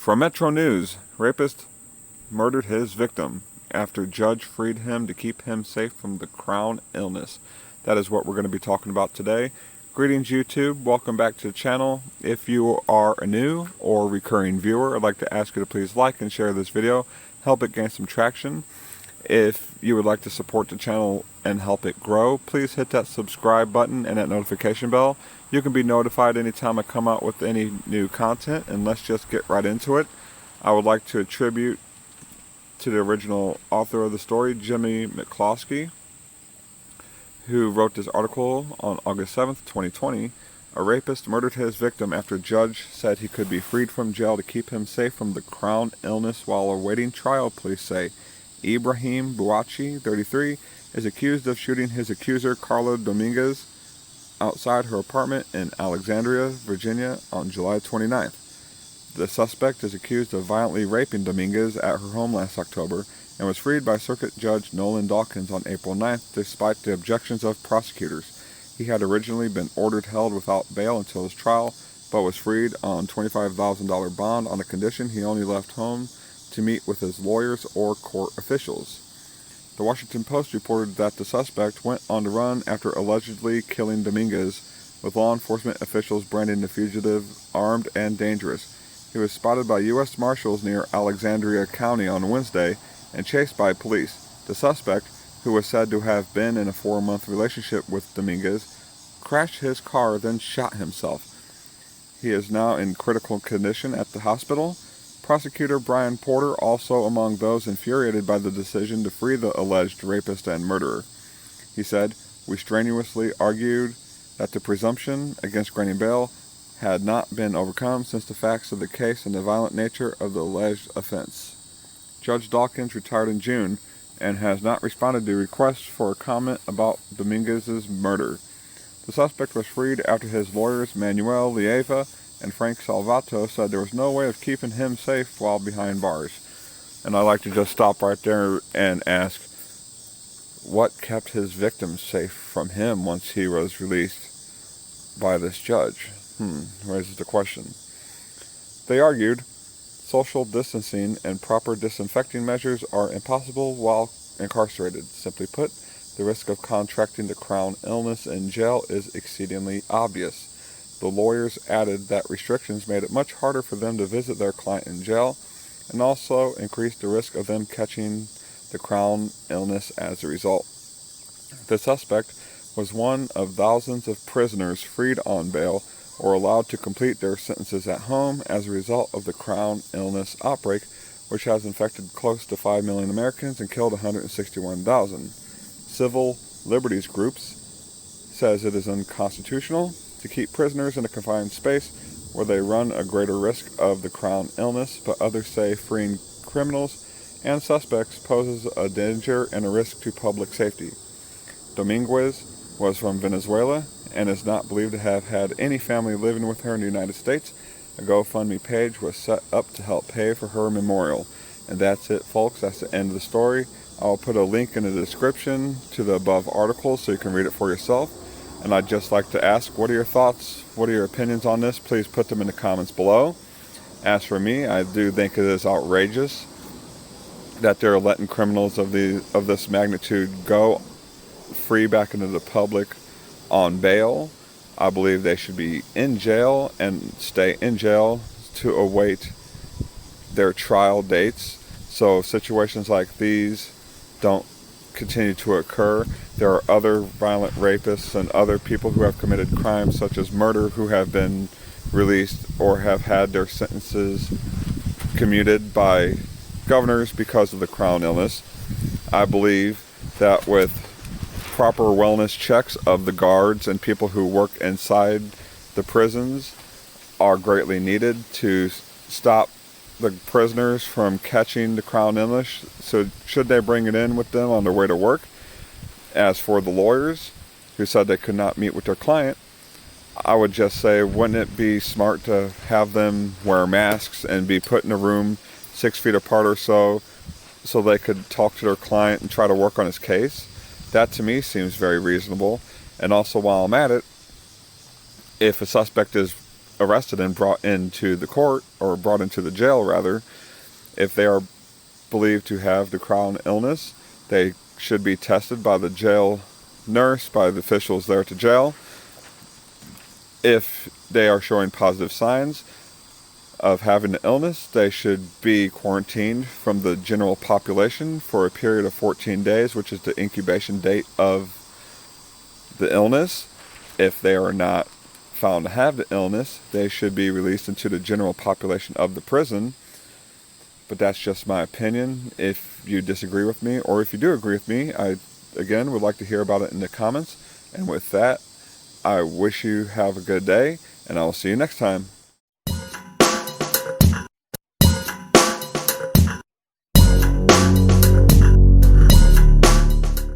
From Metro News, rapist murdered his victim after judge freed him to keep him safe from the crown illness. That is what we're going to be talking about today. Greetings YouTube, welcome back to the channel. If you are a new or recurring viewer, I'd like to ask you to please like and share this video, help it gain some traction. If you would like to support the channel and help it grow, please hit that subscribe button and that notification bell. You can be notified anytime I come out with any new content, and let's just get right into it. I would like to attribute to the original author of the story, Jimmy McCloskey, who wrote this article on August 7th, 2020. A rapist murdered his victim after a judge said he could be freed from jail to keep him safe from the crown illness while awaiting trial, police say. Ibrahim Bouaichi, 33, is accused of shooting his accuser, Kayla Dominguez, outside her apartment in Alexandria, Virginia, on July 29th. The suspect is accused of violently raping Dominguez at her home last October and was freed by Circuit Judge Nolan Dawkins on April 9th despite the objections of prosecutors. He had originally been ordered held without bail until his trial, but was freed on $25,000 bond on the condition he only left home to meet with his lawyers or court officials. The Washington Post reported that the suspect went on the run after allegedly killing Dominguez, with law enforcement officials branding the fugitive armed and dangerous. He was spotted by U.S. Marshals near Alexandria County on Wednesday and chased by police. The suspect, who was said to have been in a 4-month relationship with Dominguez, crashed his car, then shot himself. He is now in critical condition at the hospital. Prosecutor Brian Porter also among those infuriated by the decision to free the alleged rapist and murderer. He said, "We strenuously argued that the presumption against granting bail had not been overcome since the facts of the case and the violent nature of the alleged offense." Judge Dawkins retired in June and has not responded to requests for a comment about Dominguez's murder. The suspect was freed after his lawyers Manuel Lieva and Frank Salvato said there was no way of keeping him safe while behind bars. And I'd like to just stop right there and ask, what kept his victim safe from him once he was released by this judge? Raises the question. They argued social distancing and proper disinfecting measures are impossible while incarcerated. Simply put, the risk of contracting the crown illness in jail is exceedingly obvious. The lawyers added that restrictions made it much harder for them to visit their client in jail and also increased the risk of them catching the crown illness as a result. The suspect was one of thousands of prisoners freed on bail or allowed to complete their sentences at home as a result of the crown illness outbreak, which has infected close to 5 million Americans and killed 161,000. Civil liberties groups says it is unconstitutional to keep prisoners in a confined space where they run a greater risk of the crown illness, but others say freeing criminals and suspects poses a danger and a risk to public safety. Dominguez was from Venezuela and is not believed to have had any family living with her in the United States. A GoFundMe page was set up to help pay for her memorial. And that's it, folks. That's the end of the story. I'll put a link in the description to the above article so you can read it for yourself. And I'd just like to ask, what are your thoughts? What are your opinions on this? Please put them in the comments below. As for me, I do think it is outrageous that they're letting criminals of this magnitude go free back into the public on bail. I believe they should be in jail and stay in jail to await their trial dates, so situations like these don't continue to occur. There are other violent rapists and other people who have committed crimes such as murder who have been released or have had their sentences commuted by governors because of the crown illness. I believe that with proper wellness checks of the guards and people who work inside the prisons are greatly needed to stop the prisoners from catching the crown illness, so should they bring it in with them on their way to work. As for the lawyers who said they could not meet with their client, I would just say, wouldn't it be smart to have them wear masks and be put in a room 6 feet apart or so they could talk to their client and try to work on his case? That to me seems very reasonable. And also, while I'm at it, if a suspect is arrested and brought into the court, or brought into the jail rather, if they are believed to have the crown illness, they should be tested by the jail nurse, by the officials there at the jail. If they are showing positive signs of having the illness, they should be quarantined from the general population for a period of 14 days, which is the incubation date of the illness. If they are not found to have the illness, they should be released into the general population of the prison. But that's just my opinion. If you disagree with me, or if you do agree with me, I, again, would like to hear about it in the comments. And with that, I wish you have a good day, and I will see you next time.